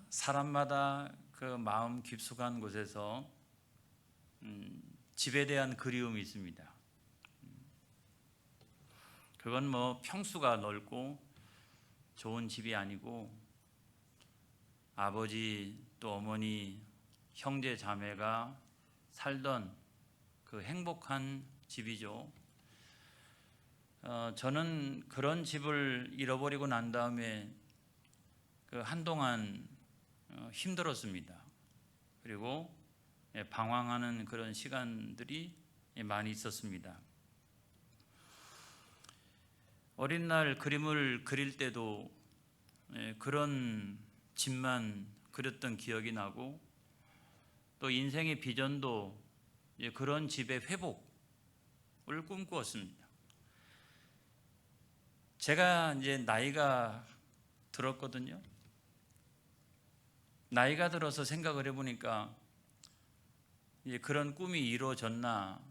사람마다 그 마음 깊숙한 곳에서 집에 대한 그리움이 있습니다. 그건 뭐 평수가 넓고 좋은 집이 아니고 아버지 또 어머니 형제 자매가 살던 그 행복한 집이죠. 저는 그런 집을 잃어버리고 난 다음에 그 한동안 힘들었습니다. 그리고 방황하는 그런 시간들이 많이 있었습니다. 어린 날 그림을 그릴 때도 그런 집만 그렸던 기억이 나고, 또 인생의 비전도 그런 집의 회복을 꿈꾸었습니다. 제가 이제 나이가 들었거든요. 나이가 들어서 생각을 해보니까 이제 그런 꿈이 이루어졌나,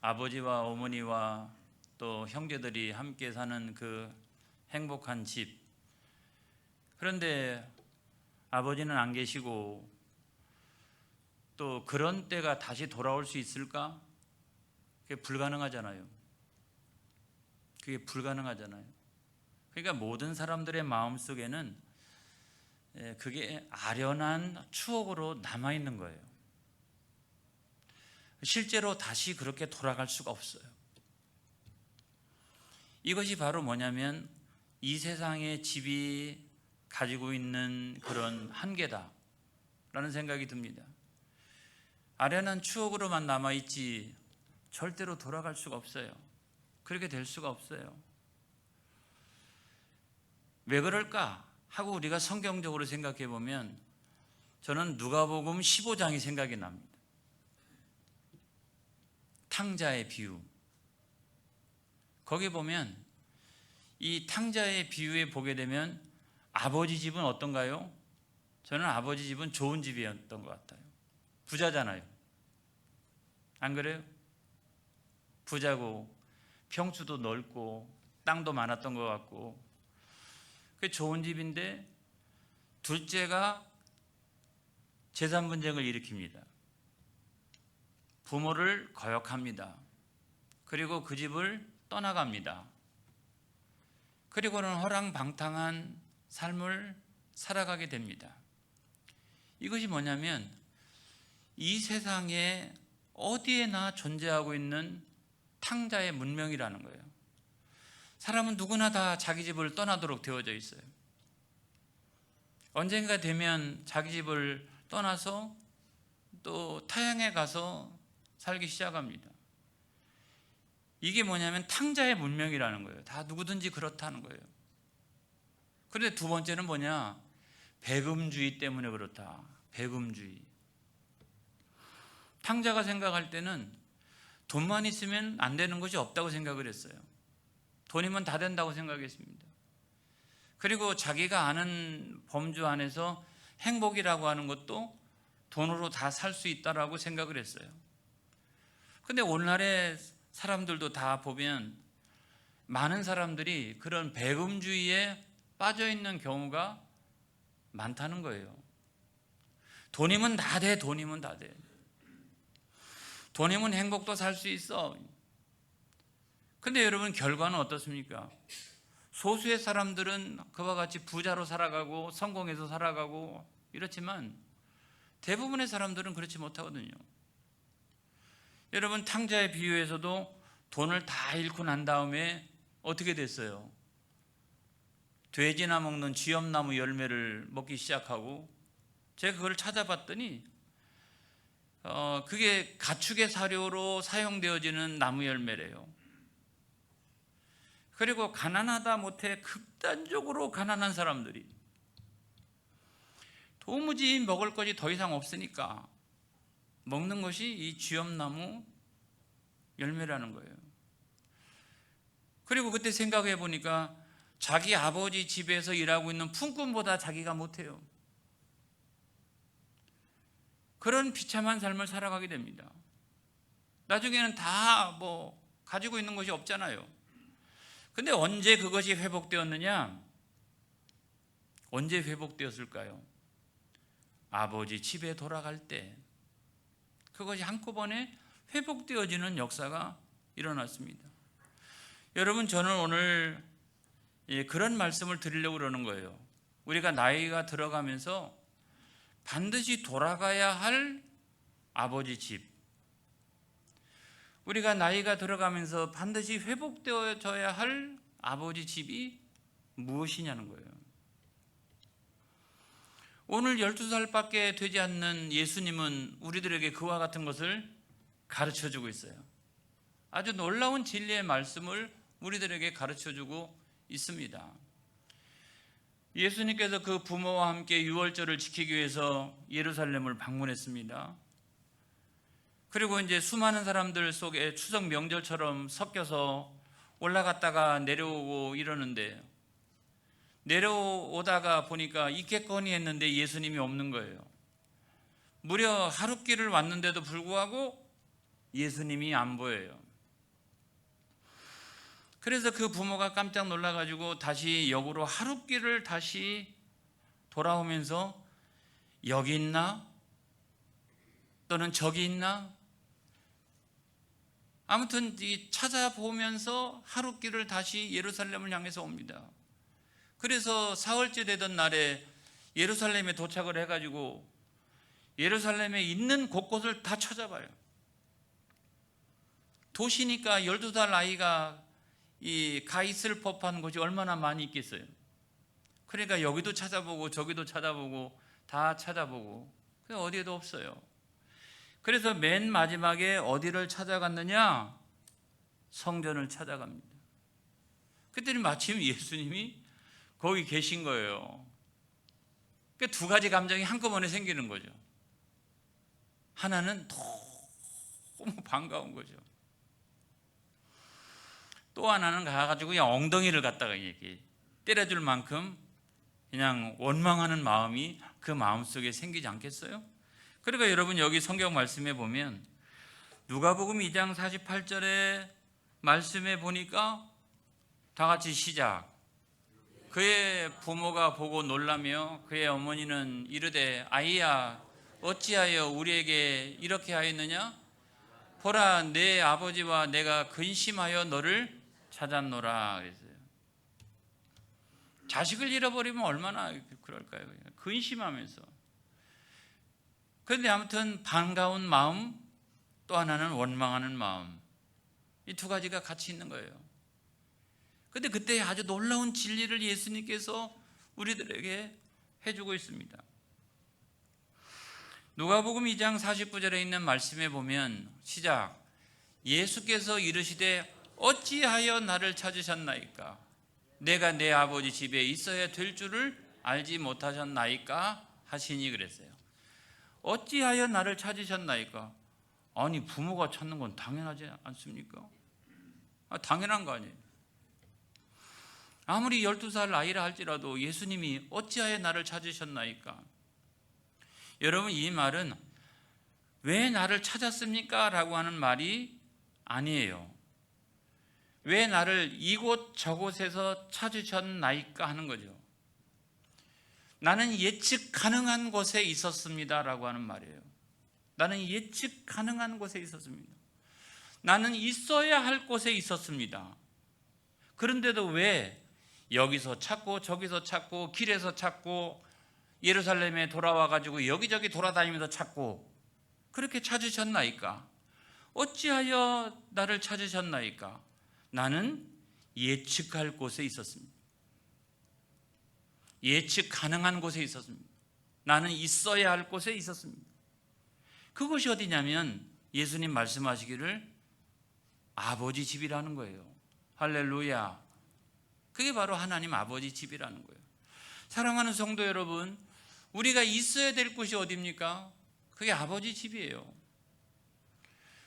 아버지와 어머니와 또 형제들이 함께 사는 그 행복한 집, 그런데 아버지는 안 계시고 또 그런 때가 다시 돌아올 수 있을까? 그게 불가능하잖아요. 그러니까 모든 사람들의 마음속에는 그게 아련한 추억으로 남아있는 거예요. 실제로 다시 그렇게 돌아갈 수가 없어요. 이것이 바로 뭐냐면 이 세상의 집이 가지고 있는 그런 한계다라는 생각이 듭니다. 아련한 추억으로만 남아있지 절대로 돌아갈 수가 없어요. 그렇게 될 수가 없어요. 왜 그럴까 하고 우리가 성경적으로 생각해 보면 저는 누가복음 15장이 생각이 납니다. 탕자의 비유. 거기 보면 이 탕자의 비유에 보게 되면 아버지 집은 어떤가요? 저는 아버지 집은 좋은 집이었던 것 같아요. 부자잖아요. 안 그래요? 부자고 평수도 넓고 땅도 많았던 것 같고, 그 좋은 집인데 둘째가 재산 분쟁을 일으킵니다. 부모를 거역합니다. 그리고 그 집을 떠나갑니다. 그리고는 허랑방탕한 삶을 살아가게 됩니다. 이것이 뭐냐면 이 세상에 어디에나 존재하고 있는 탕자의 문명이라는 거예요. 사람은 누구나 다 자기 집을 떠나도록 되어져 있어요. 언젠가 되면 자기 집을 떠나서 또 타향에 가서 살기 시작합니다. 이게 뭐냐면 탕자의 문명이라는 거예요. 다 누구든지 그렇다는 거예요. 그런데 두 번째는 뭐냐? 배금주의 때문에 그렇다. 배금주의. 탕자가 생각할 때는 돈만 있으면 안 되는 것이 없다고 생각을 했어요. 돈이면 다 된다고 생각했습니다. 그리고 자기가 아는 범주 안에서 행복이라고 하는 것도 돈으로 다 살 수 있다라고 생각을 했어요. 근데 오늘날의 사람들도 다 보면 많은 사람들이 그런 배금주의에 빠져 있는 경우가 많다는 거예요. 돈이면 다 돼, 돈이면 다 돼. 돈이면 행복도 살 수 있어. 근데 여러분, 결과는 어떻습니까? 소수의 사람들은 그와 같이 부자로 살아가고 성공해서 살아가고 이렇지만 대부분의 사람들은 그렇지 못하거든요. 여러분, 탕자의 비유에서도 돈을 다 잃고 난 다음에 어떻게 됐어요? 돼지나 먹는 쥐엄나무 열매를 먹기 시작하고, 제가 그걸 찾아봤더니 그게 가축의 사료로 사용되어지는 나무 열매래요. 그리고 가난하다 못해 극단적으로 가난한 사람들이 도무지 먹을 것이 더 이상 없으니까 먹는 것이 이 쥐엄나무 열매라는 거예요. 그리고 그때 생각해 보니까 자기 아버지 집에서 일하고 있는 품꾼보다 자기가 못해요. 그런 비참한 삶을 살아가게 됩니다. 나중에는 다 가지고 있는 것이 없잖아요. 근데 언제 그것이 회복되었느냐? 언제 회복되었을까요? 아버지 집에 돌아갈 때 그것이 한꺼번에 회복되어지는 역사가 일어났습니다. 여러분, 저는 오늘 그런 말씀을 드리려고 그러는 거예요. 우리가 나이가 들어가면서 반드시 돌아가야 할 아버지 집, 우리가 나이가 들어가면서 반드시 회복되어져야 할 아버지 집이 무엇이냐는 거예요. 오늘 12살밖에 되지 않는 예수님은 우리들에게 그와 같은 것을 가르쳐주고 있어요. 아주 놀라운 진리의 말씀을 우리들에게 가르쳐주고 있습니다. 예수님께서 그 부모와 함께 유월절을 지키기 위해서 예루살렘을 방문했습니다. 그리고 이제 수많은 사람들 속에 추석 명절처럼 섞여서 올라갔다가 내려오고 이러는데, 내려오다가 보니까 있겠거니 했는데 예수님이 없는 거예요. 무려 하룻길을 왔는데도 불구하고 예수님이 안 보여요. 그래서 그 부모가 깜짝 놀라가지고 다시 역으로 하룻길을 다시 돌아오면서 여기 있나? 또는 저기 있나? 아무튼 찾아보면서 하룻길을 다시 예루살렘을 향해서 옵니다. 그래서 사흘째 되던 날에 예루살렘에 도착을 해가지고 예루살렘에 있는 곳곳을 다 찾아봐요. 도시니까 12살 아이가 가 있을 법한 곳이 얼마나 많이 있겠어요. 그러니까 여기도 찾아보고 저기도 찾아보고 다 찾아보고 어디에도 없어요. 그래서 맨 마지막에 어디를 찾아갔느냐? 성전을 찾아갑니다. 그랬더니 마침 예수님이 거기 계신 거예요. 그러니까 두 가지 감정이 한꺼번에 생기는 거죠. 하나는 너무 반가운 거죠. 또 하나는 가가지고 그냥 엉덩이를 갖다가 이렇게 때려줄 만큼 그냥 원망하는 마음이 그 마음속에 생기지 않겠어요? 그러니까 여러분, 여기 성경 말씀에 보면 누가복음 2장 48절에 말씀에 보니까 다 같이 시작. 그의 부모가 보고 놀라며 그의 어머니는 이르되 아이야 어찌하여 우리에게 이렇게 하였느냐? 보라, 내 아버지와 내가 근심하여 너를 찾았노라 그랬어요. 자식을 잃어버리면 얼마나 그럴까요? 근심하면서. 그런데 아무튼 반가운 마음, 또 하나는 원망하는 마음, 이 두 가지가 같이 있는 거예요. 그런데 그때 아주 놀라운 진리를 예수님께서 우리들에게 해주고 있습니다. 누가복음 2장 49절에 있는 말씀에 보면 시작. 예수께서 이르시되 어찌하여 나를 찾으셨나이까? 내가 내 아버지 집에 있어야 될 줄을 알지 못하셨나이까? 하시니 그랬어요. 어찌하여 나를 찾으셨나이까? 아니, 부모가 찾는 건 당연하지 않습니까? 당연한 거 아니에요. 아무리 12살 나이라 할지라도 예수님이 어찌하여 나를 찾으셨나이까? 여러분, 이 말은 왜 나를 찾았습니까? 라고 하는 말이 아니에요. 왜 나를 이곳 저곳에서 찾으셨나이까 하는 거죠. 나는 예측 가능한 곳에 있었습니다 라고 하는 말이에요. 나는 예측 가능한 곳에 있었습니다. 나는 있어야 할 곳에 있었습니다. 그런데도 왜 여기서 찾고 저기서 찾고 길에서 찾고 예루살렘에 돌아와 가지고 여기저기 돌아다니면서 찾고 그렇게 찾으셨나이까? 어찌하여 나를 찾으셨나이까? 나는 예측할 곳에 있었습니다. 예측 가능한 곳에 있었습니다. 나는 있어야 할 곳에 있었습니다. 그곳이 어디냐면 예수님 말씀하시기를 아버지 집이라는 거예요. 할렐루야. 그게 바로 하나님 아버지 집이라는 거예요. 사랑하는 성도 여러분, 우리가 있어야 될 곳이 어디입니까? 그게 아버지 집이에요.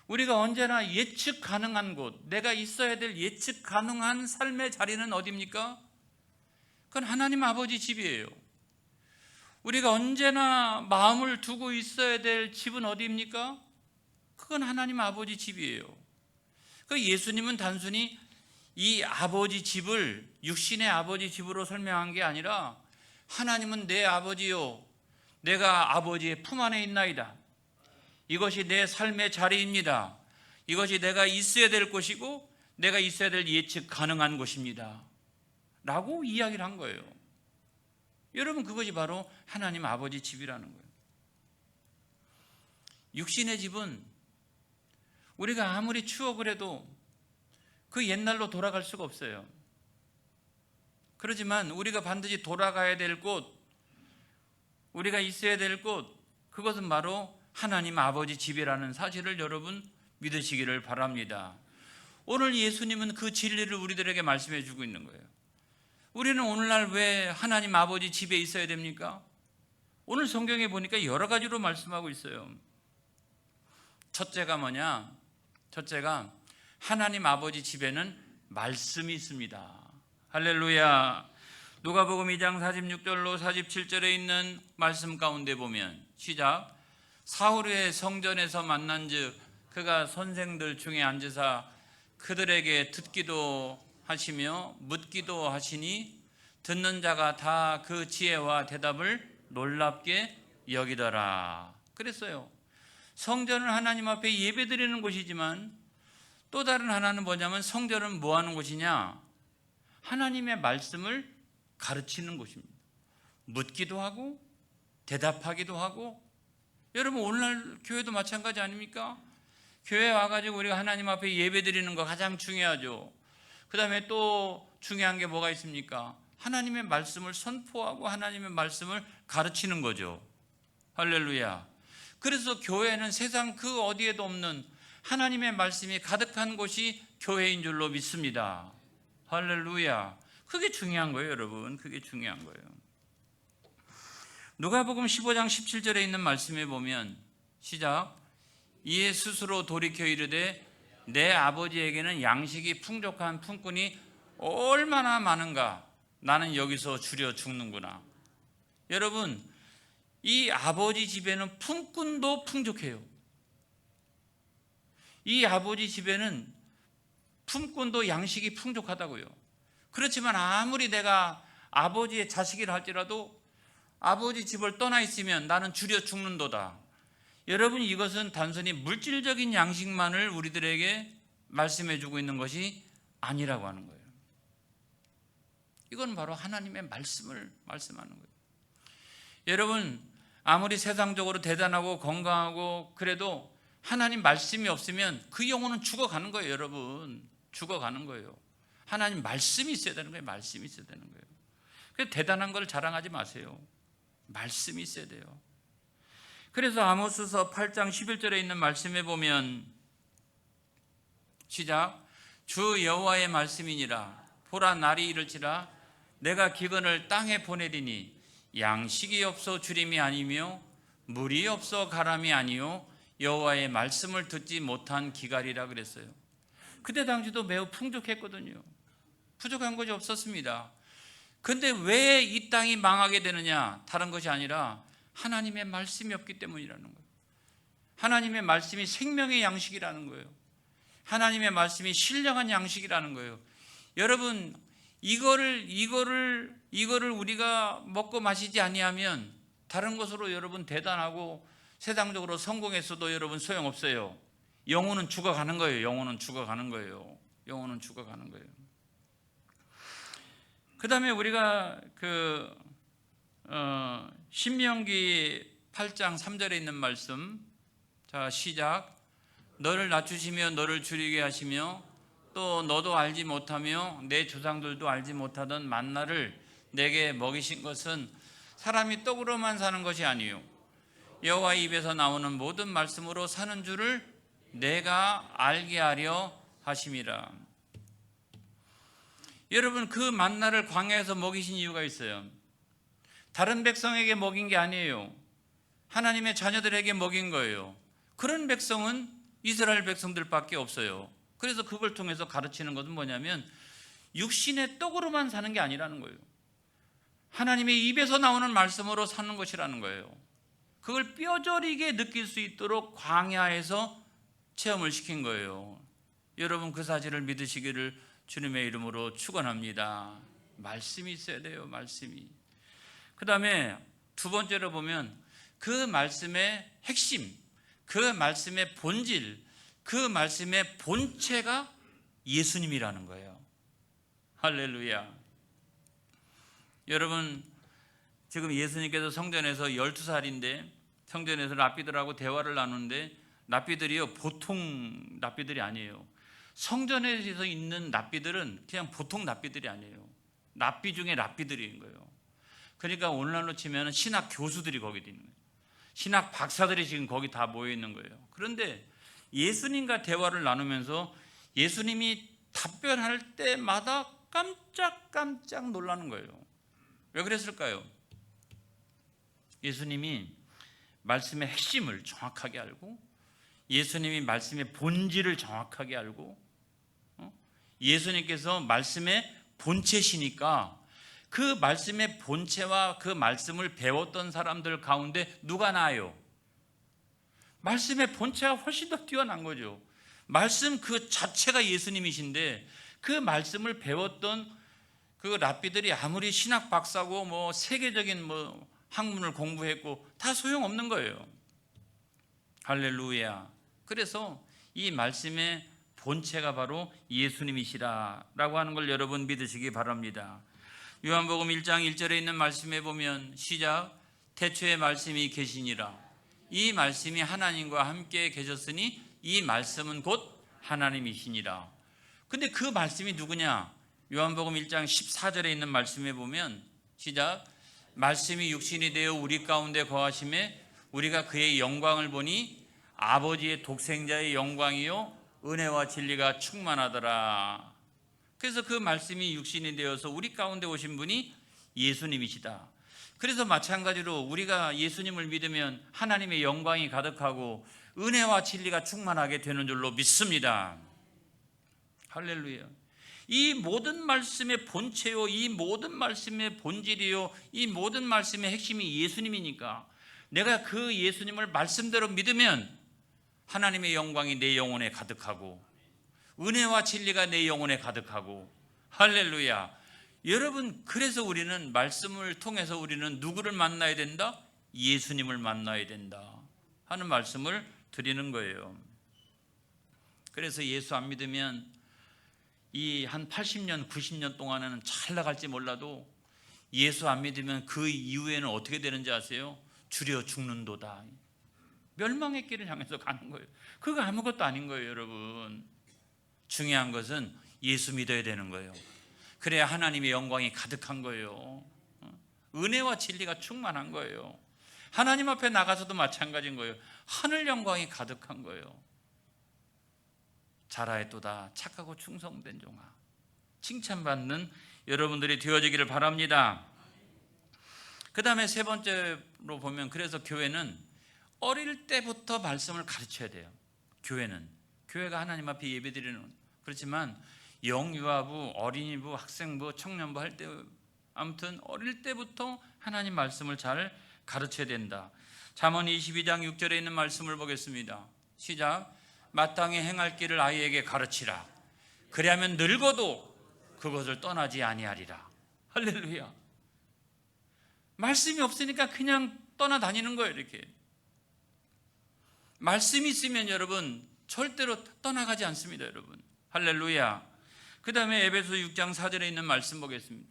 우리가 언제나 예측 가능한 곳, 내가 있어야 될 예측 가능한 삶의 자리는 어디입니까? 그건 하나님 아버지 집이에요. 우리가 언제나 마음을 두고 있어야 될 집은 어디입니까? 그건 하나님 아버지 집이에요. 그 예수님은 단순히 이 아버지 집을 육신의 아버지 집으로 설명한 게 아니라 하나님은 내 아버지요, 내가 아버지의 품 안에 있나이다. 이것이 내 삶의 자리입니다. 이것이 내가 있어야 될 곳이고 내가 있어야 될 예측 가능한 곳입니다 라고 이야기를 한 거예요. 여러분, 그것이 바로 하나님 아버지 집이라는 거예요. 육신의 집은 우리가 아무리 추억을 해도 그 옛날로 돌아갈 수가 없어요. 그렇지만 우리가 반드시 돌아가야 될 곳, 우리가 있어야 될 곳, 그것은 바로 하나님 아버지 집이라는 사실을 여러분 믿으시기를 바랍니다. 오늘 예수님은 그 진리를 우리들에게 말씀해 주고 있는 거예요. 우리는 오늘날 왜 하나님 아버지 집에 있어야 됩니까? 오늘 성경에 보니까 여러 가지로 말씀하고 있어요. 첫째가 뭐냐? 첫째가 하나님 아버지 집에는 말씀이 있습니다. 할렐루야. 누가복음 2장 46절로 47절에 있는 말씀 가운데 보면 시작. 사흘 후에 성전에서 만난즉 그가 선생들 중에 앉으사 그들에게 듣기도 하시며 묻기도 하시니 듣는 자가 다 그 지혜와 대답을 놀랍게 여기더라. 그랬어요. 성전은 하나님 앞에 예배드리는 곳이지만 또 다른 하나는 뭐냐면 성전은 뭐 하는 곳이냐? 하나님의 말씀을 가르치는 곳입니다. 묻기도 하고 대답하기도 하고. 여러분, 오늘날 교회도 마찬가지 아닙니까? 교회 와가지고 우리가 하나님 앞에 예배드리는 거 가장 중요하죠. 그 다음에 또 중요한 게 뭐가 있습니까? 하나님의 말씀을 선포하고 하나님의 말씀을 가르치는 거죠. 할렐루야. 그래서 교회는 세상 그 어디에도 없는 하나님의 말씀이 가득한 곳이 교회인 줄로 믿습니다. 할렐루야. 그게 중요한 거예요, 여러분. 그게 중요한 거예요. 누가복음 15장 17절에 있는 말씀에 보면 시작. 이에 스스로 돌이켜 이르되 내 아버지에게는 양식이 풍족한 품꾼이 얼마나 많은가. 나는 여기서 줄여 죽는구나. 여러분, 이 아버지 집에는 품꾼도 풍족해요. 이 아버지 집에는 품꾼도 양식이 풍족하다고요. 그렇지만 아무리 내가 아버지의 자식이라 할지라도 아버지 집을 떠나 있으면 나는 줄여 죽는도다. 여러분, 이것은 단순히 물질적인 양식만을 우리들에게 말씀해 주고 있는 것이 아니라고 하는 거예요. 이건 바로 하나님의 말씀을 말씀하는 거예요. 여러분, 아무리 세상적으로 대단하고 건강하고 그래도 하나님 말씀이 없으면 그 영혼은 죽어가는 거예요. 여러분, 죽어가는 거예요. 하나님 말씀이 있어야 되는 거예요. 말씀이 있어야 되는 거예요. 그래서 대단한 걸 자랑하지 마세요. 말씀이 있어야 돼요. 그래서 아모스서 8장 11절에 있는 말씀에 보면 시작. 주 여호와의 말씀이니라. 보라, 날이 이를지라 내가 기근을 땅에 보내리니 양식이 없어 주림이 아니며 물이 없어 가람이 아니요 여호와의 말씀을 듣지 못한 기갈이라 그랬어요. 그때 당시도 매우 풍족했거든요. 부족한 것이 없었습니다. 근데 왜 이 땅이 망하게 되느냐? 다른 것이 아니라 하나님의 말씀이 없기 때문이라는 거예요. 하나님의 말씀이 생명의 양식이라는 거예요. 하나님의 말씀이 신령한 양식이라는 거예요. 여러분, 이거를 우리가 먹고 마시지 아니하면 다른 것으로 여러분 대단하고 세상적으로 성공했어도 여러분 소용없어요. 영혼은 죽어가는 거예요. 영혼은 죽어가는 거예요. 영혼은 죽어가는 거예요. 그 다음에 우리가 신명기 8장 3절에 있는 말씀, 자 시작. 너를 낮추시며 너를 줄이게 하시며 또 너도 알지 못하며 내 조상들도 알지 못하던 만나를 내게 먹이신 것은 사람이 떡으로만 사는 것이 아니요 여호와의 입에서 나오는 모든 말씀으로 사는 줄을 내가 알게 하려 하심이라. 여러분, 그 만나를 광야에서 먹이신 이유가 있어요. 다른 백성에게 먹인 게 아니에요. 하나님의 자녀들에게 먹인 거예요. 그런 백성은 이스라엘 백성들밖에 없어요. 그래서 그걸 통해서 가르치는 것은 뭐냐면 육신의 떡으로만 사는 게 아니라는 거예요. 하나님의 입에서 나오는 말씀으로 사는 것이라는 거예요. 그걸 뼈저리게 느낄 수 있도록 광야에서 체험을 시킨 거예요. 여러분, 그 사실을 믿으시기를 주님의 이름으로 축원합니다. 말씀이 있어야 돼요. 말씀이. 그 다음에 두 번째로 보면 그 말씀의 핵심, 그 말씀의 본질, 그 말씀의 본체가 예수님이라는 거예요. 할렐루야. 여러분, 지금 예수님께서 성전에서 12살인데 성전에서 랍비들하고 대화를 나누는데 랍비들이요, 보통 랍비들이 아니에요. 성전에서 있는 랍비들은 그냥 보통 랍비들이 아니에요. 랍비 중에 랍비들인 거예요. 그러니까 오늘날로 치면 신학 교수들이 거기 있는 거예요. 신학 박사들이 지금 거기 다 모여 있는 거예요. 그런데 예수님과 대화를 나누면서 예수님이 답변할 때마다 깜짝깜짝 놀라는 거예요. 왜 그랬을까요? 예수님이 말씀의 핵심을 정확하게 알고, 예수님이 말씀의 본질을 정확하게 알고, 예수님께서 말씀의 본체시니까 그 말씀의 본체와 그 말씀을 배웠던 사람들 가운데 누가 나아요? 말씀의 본체가 훨씬 더 뛰어난 거죠. 말씀 그 자체가 예수님이신데 그 말씀을 배웠던 그 랍비들이 아무리 신학 박사고 뭐 세계적인 뭐 학문을 공부했고 다 소용없는 거예요. 할렐루야. 그래서 이 말씀의 본체가 바로 예수님이시라라고 하는 걸 여러분 믿으시기 바랍니다. 요한복음 1장 1절에 있는 말씀에 보면 시작, 태초에 말씀이 계시니라. 이 말씀이 하나님과 함께 계셨으니 이 말씀은 곧 하나님이시니라. 근데 그 말씀이 누구냐? 요한복음 1장 14절에 있는 말씀에 보면 시작, 말씀이 육신이 되어 우리 가운데 거하심에 우리가 그의 영광을 보니 아버지의 독생자의 영광이요 은혜와 진리가 충만하더라. 그래서 그 말씀이 육신이 되어서 우리 가운데 오신 분이 예수님이시다. 그래서 마찬가지로 우리가 예수님을 믿으면 하나님의 영광이 가득하고 은혜와 진리가 충만하게 되는 줄로 믿습니다. 할렐루야. 이 모든 말씀의 본체요, 이 모든 말씀의 본질이요, 이 모든 말씀의 핵심이 예수님이니까 내가 그 예수님을 말씀대로 믿으면 하나님의 영광이 내 영혼에 가득하고 은혜와 진리가 내 영혼에 가득하고, 할렐루야. 여러분, 그래서 우리는 말씀을 통해서 우리는 누구를 만나야 된다? 예수님을 만나야 된다 하는 말씀을 드리는 거예요. 그래서 예수 안 믿으면 이 한 80년, 90년 동안은 잘 나갈지 몰라도 예수 안 믿으면 그 이후에는 어떻게 되는지 아세요? 줄여 죽는도다. 멸망의 길을 향해서 가는 거예요. 그거 아무것도 아닌 거예요, 여러분. 중요한 것은 예수 믿어야 되는 거예요. 그래야 하나님의 영광이 가득한 거예요. 은혜와 진리가 충만한 거예요. 하나님 앞에 나가서도 마찬가지인 거예요. 하늘 영광이 가득한 거예요. 자라했도다 착하고 충성된 종아, 칭찬받는 여러분들이 되어지기를 바랍니다. 그 다음에 세 번째로 보면, 그래서 교회는 어릴 때부터 말씀을 가르쳐야 돼요. 교회가 하나님 앞에 예배드리는, 그렇지만 영유아부, 어린이부, 학생부, 청년부 할 때 아무튼 어릴 때부터 하나님 말씀을 잘 가르쳐야 된다. 잠언 22장 6절에 있는 말씀을 보겠습니다. 시작, 마땅히 행할 길을 아이에게 가르치라. 그리하면 늙어도 그것을 떠나지 아니하리라. 할렐루야. 말씀이 없으니까 그냥 떠나다니는 거예요. 이렇게 말씀이 있으면 여러분 절대로 떠나가지 않습니다. 여러분, 할렐루야. 그 다음에 에베소 6장 4절에 있는 말씀 보겠습니다.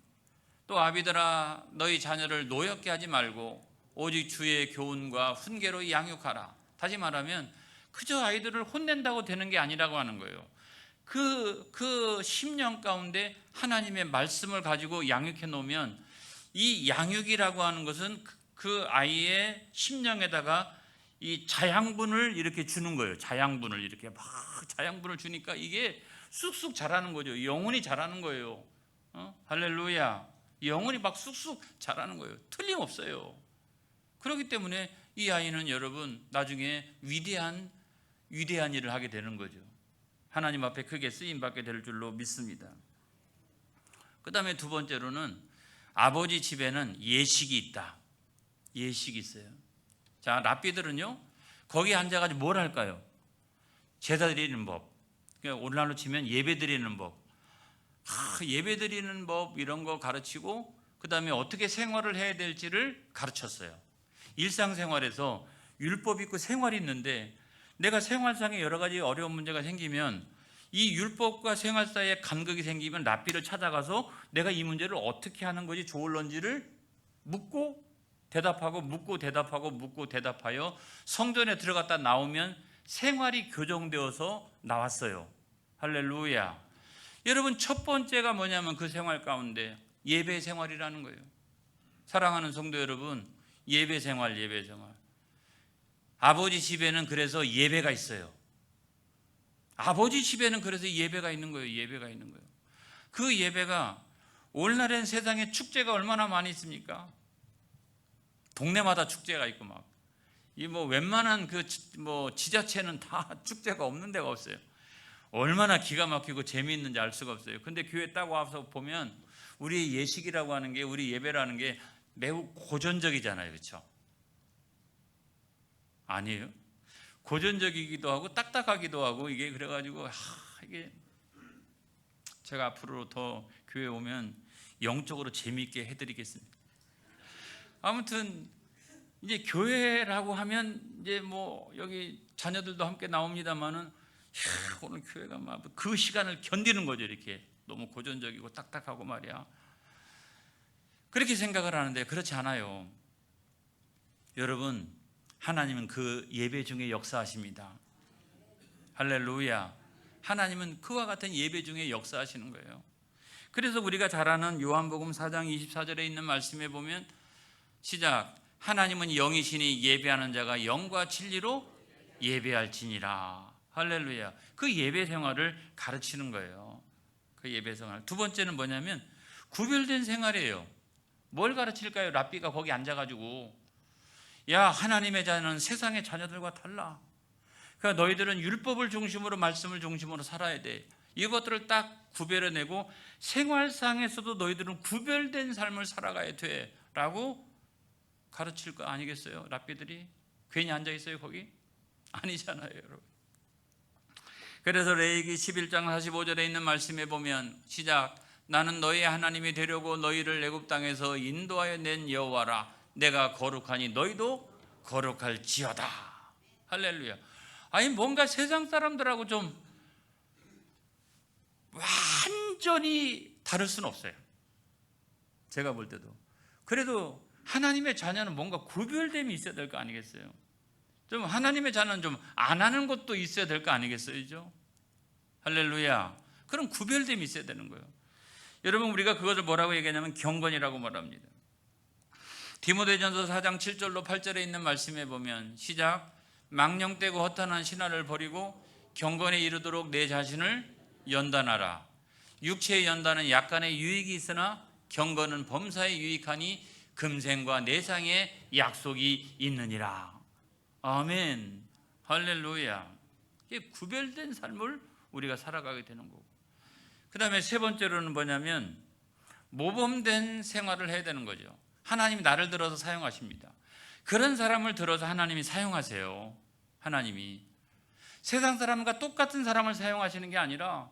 또 아비들아, 너희 자녀를 노엽게 하지 말고 오직 주의 교훈과 훈계로 양육하라. 다시 말하면 그저 아이들을 혼낸다고 되는 게 아니라고 하는 거예요. 그 심령 가운데 하나님의 말씀을 가지고 양육해 놓으면, 이 양육이라고 하는 것은 그 아이의 심령에다가 이 자양분을 이렇게 주는 거예요. 자양분을 이렇게 막 자양분을 주니까 이게 쑥쑥 자라는 거죠. 영혼이 자라는 거예요. 할렐루야. 영혼이 막 쑥쑥 자라는 거예요. 틀림없어요. 그렇기 때문에 이 아이는 여러분 나중에 위대한 일을 하게 되는 거죠. 하나님 앞에 크게 쓰임받게 될 줄로 믿습니다. 그 다음에 두 번째로는 아버지 집에는 예식이 있다. 예식이 있어요. 자, 랍비들은요 거기 앉아가지고 뭘 할까요? 제사 드리는 법, 그러니까 오늘날로 치면 예배 드리는 법, 예배 드리는 법 이런 거 가르치고, 그 다음에 어떻게 생활을 해야 될지를 가르쳤어요. 일상생활에서 율법이 있고 생활이 있는데 내가 생활상에 여러 가지 어려운 문제가 생기면 이 율법과 생활 사이에 간극이 생기면 랍비를 찾아가서 내가 이 문제를 어떻게 하는 것이 좋을런지를 묻고 대답하고 묻고 대답하고 묻고 대답하여 성전에 들어갔다 나오면 생활이 교정되어서 나왔어요. 할렐루야. 여러분, 첫 번째가 뭐냐면 그 생활 가운데 예배 생활이라는 거예요. 사랑하는 성도 여러분, 예배 생활. 아버지 집에는 그래서 예배가 있어요. 아버지 집에는 그래서 예배가 있는 거예요. 그 예배가 오늘날엔 세상에 축제가 얼마나 많이 있습니까? 동네마다 축제가 있고 막 이 뭐 웬만한 그 뭐 지자체는 다 축제가 없는 데가 없어요. 얼마나 기가 막히고 재미있는지 알 수가 없어요. 근데 교회 딱 와서 보면 우리 예식이라고 하는 게, 우리 예배라는 게 매우 고전적이잖아요. 그렇죠? 아니에요? 고전적이기도 하고 딱딱하기도 하고 이게 그래가지고 이게 제가 앞으로 더 교회 오면 영적으로 재미있게 해드리겠습니다. 아무튼 이제 교회라고 하면 이제 뭐 여기 자녀들도 함께 나옵니다만은 오늘 교회가 막 그 시간을 견디는 거죠. 이렇게 너무 고전적이고 딱딱하고 말이야. 그렇게 생각을 하는데 그렇지 않아요. 여러분, 하나님은 그 예배 중에 역사하십니다. 할렐루야. 하나님은 그와 같은 예배 중에 역사하시는 거예요. 그래서 우리가 잘 아는 요한복음 4장 24절에 있는 말씀에 보면 시작, 하나님은 영이시니 예배하는 자가 영과 진리로 예배할지니라. 할렐루야. 그 예배 생활을 가르치는 거예요. 그 예배 생활. 두 번째는 뭐냐면 구별된 생활이에요. 뭘 가르칠까요? 랍비가 거기 앉아가지고, 야, 하나님의 자녀는 세상의 자녀들과 달라. 그러니까 너희들은 율법을 중심으로, 말씀을 중심으로 살아야 돼. 이것들을 딱 구별해내고 생활상에서도 너희들은 구별된 삶을 살아가야 돼 라고 가르칠 거 아니겠어요? 랍비들이 괜히 앉아있어요 거기? 아니잖아요 여러분. 그래서 레위기 11장 45절에 있는 말씀에 보면 시작, 나는 너희의 하나님이 되려고 너희를 애굽 땅에서 인도하여 낸 여호와라. 내가 거룩하니 너희도 거룩할지어다. 할렐루야. 아니 뭔가 세상 사람들하고 좀 완전히 다를 수는 없어요. 제가 볼 때도. 그래도 하나님의 자녀는 뭔가 구별됨이 있어야 될 거 아니겠어요? 좀 하나님의 자녀는 좀 안 하는 것도 있어야 될 거 아니겠어요? 할렐루야. 그럼 구별됨이 있어야 되는 거예요. 여러분, 우리가 그것을 뭐라고 얘기하냐면 경건이라고 말합니다. 디모데전서 4장 7절로 8절에 있는 말씀에 보면 시작, 망령되고 허탄한 신화를 버리고 경건에 이르도록 내 자신을 연단하라. 육체의 연단은 약간의 유익이 있으나 경건은 범사에 유익하니 금생과 내상의 약속이 있느니라. 아멘. 할렐루야. 이게 구별된 삶을 우리가 살아가게 되는 거고, 그 다음에 세 번째로는 뭐냐면 모범된 생활을 해야 되는 거죠. 하나님이 나를 들어서 사용하십니다. 그런 사람을 들어서 하나님이 사용하세요. 하나님이 세상 사람과 똑같은 사람을 사용하시는 게 아니라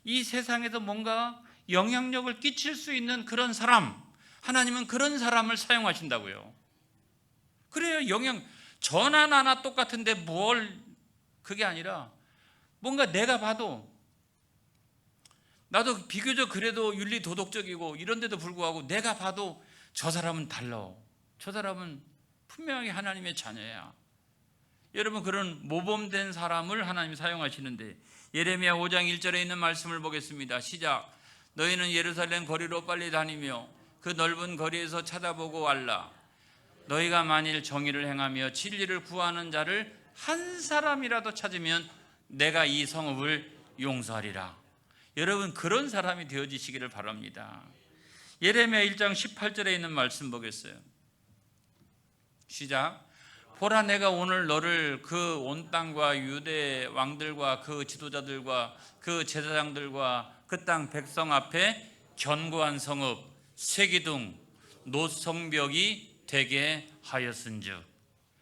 이 세상에서 뭔가 영향력을 끼칠 수 있는 그런 사람, 하나님은 그런 사람을 사용하신다고요. 그래요. 저나 나나 똑같은데 뭘, 그게 아니라 뭔가 내가 봐도, 나도 비교적 그래도 윤리 도덕적이고 이런데도 불구하고 내가 봐도 저 사람은 달라. 저 사람은 분명히 하나님의 자녀야. 여러분, 그런 모범된 사람을 하나님이 사용하시는데 예레미야 5장 1절에 있는 말씀을 보겠습니다. 시작, 너희는 예루살렘 거리로 빨리 다니며 그 넓은 거리에서 찾아보고 알라. 너희가 만일 정의를 행하며 진리를 구하는 자를 한 사람이라도 찾으면 내가 이 성읍을 용서하리라. 여러분, 그런 사람이 되어지시기를 바랍니다. 예레미야 1장 18절에 있는 말씀 보겠어요. 시작, 보라, 내가 오늘 너를 그 온 땅과 유대 왕들과 그 지도자들과 그 제사장들과 그 땅 백성 앞에 견고한 성읍 세기둥 노성벽이 되게 하였은즉.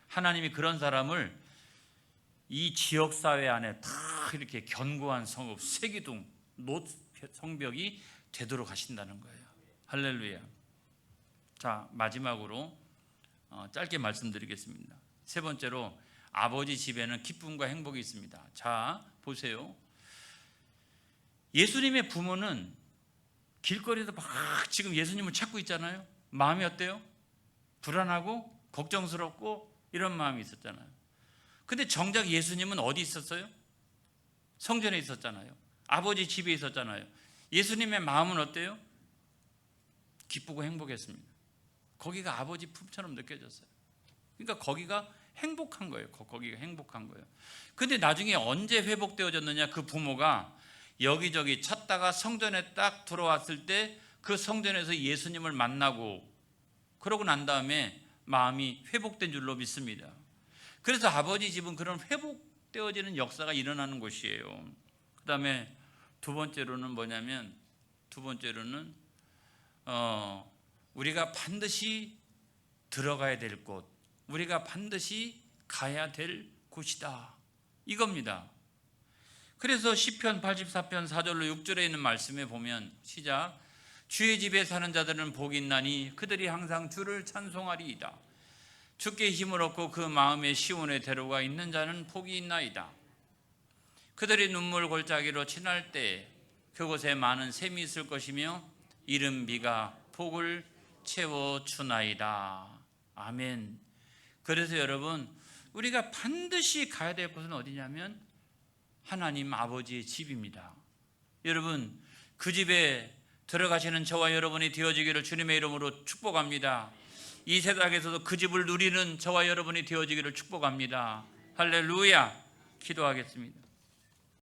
하나님이 그런 사람을 이 지역사회 안에 다 이렇게 견고한 성읍 세기둥 노성벽이 되도록 하신다는 거예요. 할렐루야. 자, 마지막으로 짧게 말씀드리겠습니다. 세 번째로 아버지 집에는 기쁨과 행복이 있습니다. 자, 보세요. 예수님의 부모는 길거리에서 막 지금 예수님을 찾고 있잖아요. 마음이 어때요? 불안하고 걱정스럽고 이런 마음이 있었잖아요. 근데 정작 예수님은 어디 있었어요? 성전에 있었잖아요. 아버지 집에 있었잖아요. 예수님의 마음은 어때요? 기쁘고 행복했습니다. 거기가 아버지 품처럼 느껴졌어요. 그러니까 거기가 행복한 거예요. 거기가 행복한 거예요. 근데 나중에 언제 회복되어졌느냐? 그 부모가 여기저기 찾다가 성전에 딱 들어왔을 때 그 성전에서 예수님을 만나고 그러고 난 다음에 마음이 회복된 줄로 믿습니다. 그래서 아버지 집은 그런 회복되어지는 역사가 일어나는 곳이에요. 그 다음에 두 번째로는 뭐냐면, 우리가 반드시 들어가야 될 곳, 우리가 반드시 가야 될 곳이다, 이겁니다. 그래서 시편 84편 4절로 6절에 있는 말씀에 보면, 시작. 주의 집에 사는 자들은 복이 있나니 그들이 항상 주를 찬송하리이다. 주께 힘을 얻고 그 마음의 시온의 대로가 있는 자는 복이 있나이다. 그들이 눈물 골짜기로 지날 때 그곳에 많은 샘이 있을 것이며 이른 비가 복을 채워주나이다. 아멘. 그래서 여러분, 우리가 반드시 가야 될 곳은 어디냐면 하나님 아버지의 집입니다. 여러분, 그 집에 들어가시는 저와 여러분이 되어지기를 주님의 이름으로 축복합니다. 이 세상에서도 그 집을 누리는 저와 여러분이 되어지기를 축복합니다. 할렐루야. 기도하겠습니다.